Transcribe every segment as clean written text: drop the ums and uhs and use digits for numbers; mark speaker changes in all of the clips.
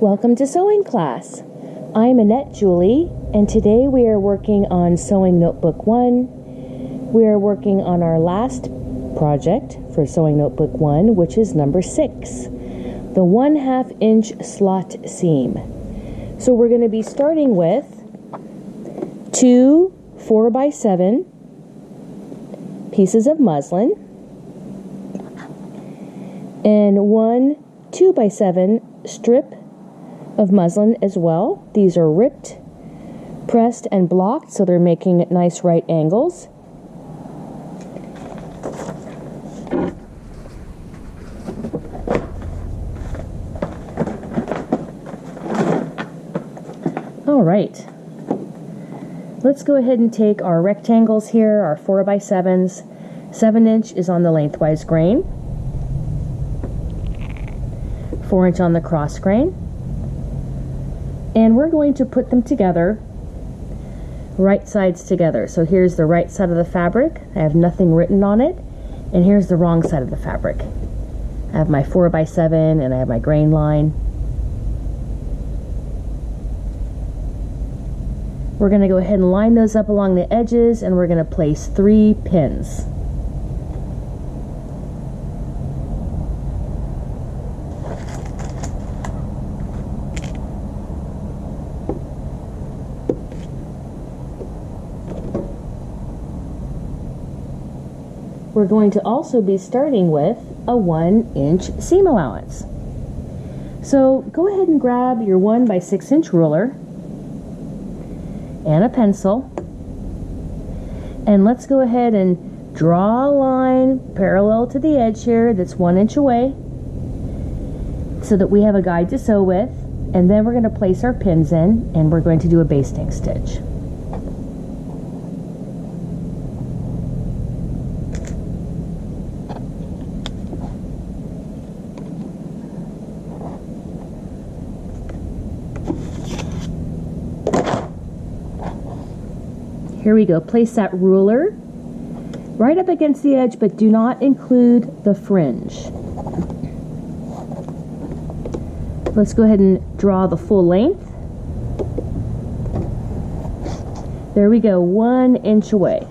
Speaker 1: Welcome to sewing class. I'm Annette Julie, and today we are working on Sewing Notebook 1. We are working on our last project for Sewing Notebook 1, which is number 6, the 1/2 inch slot seam. So we're going to be starting with 2 4x7 pieces of muslin and 1 2x7 strip of muslin as well. These are ripped, pressed, and blocked, so they're making nice right angles. All right, let's go ahead and take our rectangles here, our 4x7s. 7 inch is on the lengthwise grain, 4 inch on the cross grain. And we're going to put them together, right sides together. So here's the right side of the fabric. I have nothing written on it. And here's the wrong side of the fabric. I have my 4x7 and I have my grain line. We're going to go ahead and line those up along the edges, and we're going to place 3 pins. We're going to also be starting with a 1 inch seam allowance. So go ahead and grab your 1x6 inch ruler and a pencil, and let's go ahead and draw a line parallel to the edge here that's 1 inch away so that we have a guide to sew with, and then we're going to place our pins in and we're going to do a basting stitch. Here we go. Place that ruler right up against the edge, but do not include the fringe. Let's go ahead and draw the full length. There we go, 1 inch away.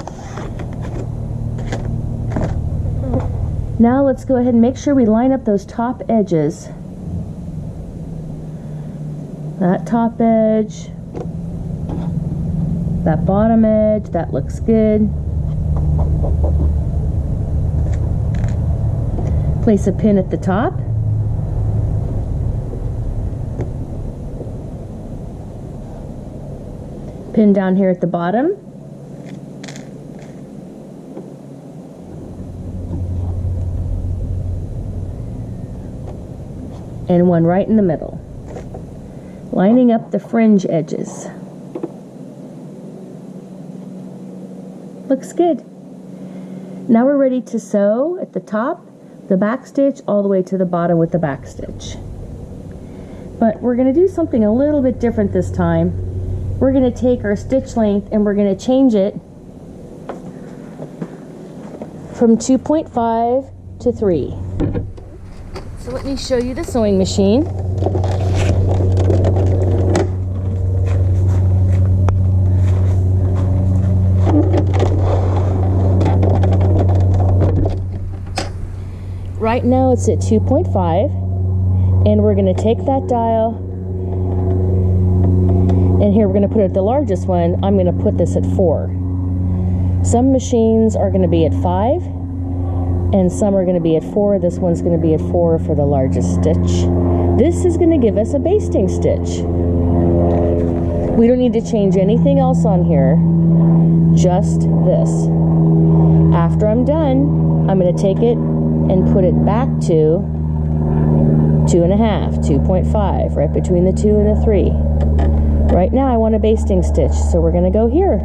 Speaker 1: Now let's go ahead and make sure we line up those top edges. That top edge, that bottom edge, that looks good. Place a pin at the top. Pin down here at the bottom. And one right in the middle. Lining up the fringe edges. Looks good. Now we're ready to sew at the top, the back stitch, all the way to the bottom with the back stitch. But we're going to do something a little bit different this time. We're going to take our stitch length and we're going to change it from 2.5 to 3. So let me show you the sewing machine. Right now it's at 2.5, and we're going to take that dial, and here we're going to put it at the largest one. I'm going to put this at 4. Some machines are going to be at 5, and some are going to be at 4. This one's going to be at 4 for the largest stitch. This is going to give us a basting stitch. We don't need to change anything else on here, just this. After I'm done, I'm going to take it and put it back to 2.5, 2.5, right between the 2 and the 3. Right now I want a basting stitch, so we're going to go here.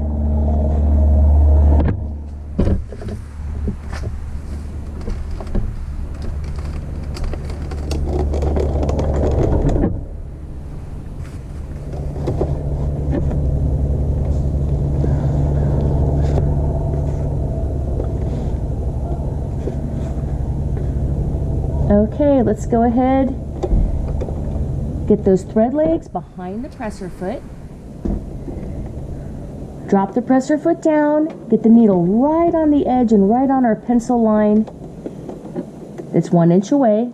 Speaker 1: Okay, let's go ahead Get those thread legs behind the presser foot. Drop the presser foot down. Get the needle right on the edge and right on our pencil line. It's 1 inch away.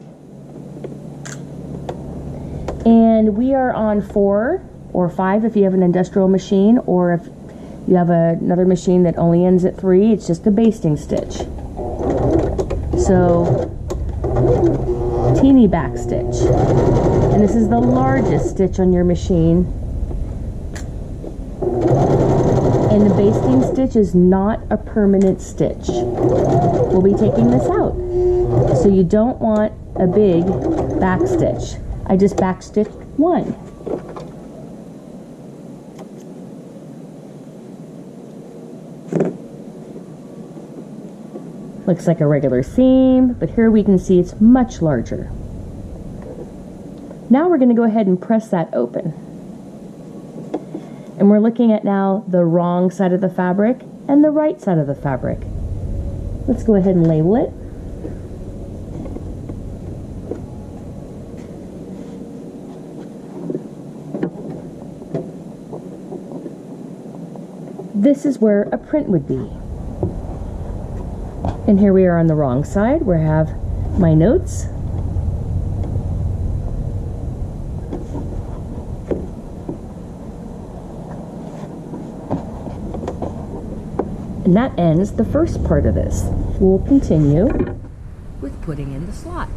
Speaker 1: And we are on 4 or 5 if you have an industrial machine, or if you have another machine that only ends at 3, it's just a basting stitch. So, teeny back stitch. And this is the largest stitch on your machine. And the basting stitch is not a permanent stitch. We'll be taking this out. So you don't want a big back stitch. I just back stitched 1. Looks like a regular seam, but here we can see it's much larger. Now we're going to go ahead and press that open. And we're looking at now the wrong side of the fabric and the right side of the fabric. Let's go ahead and label it. This is where a print would be. And here we are on the wrong side where I have my notes. And that ends the first part of this. We'll continue with putting in the slot.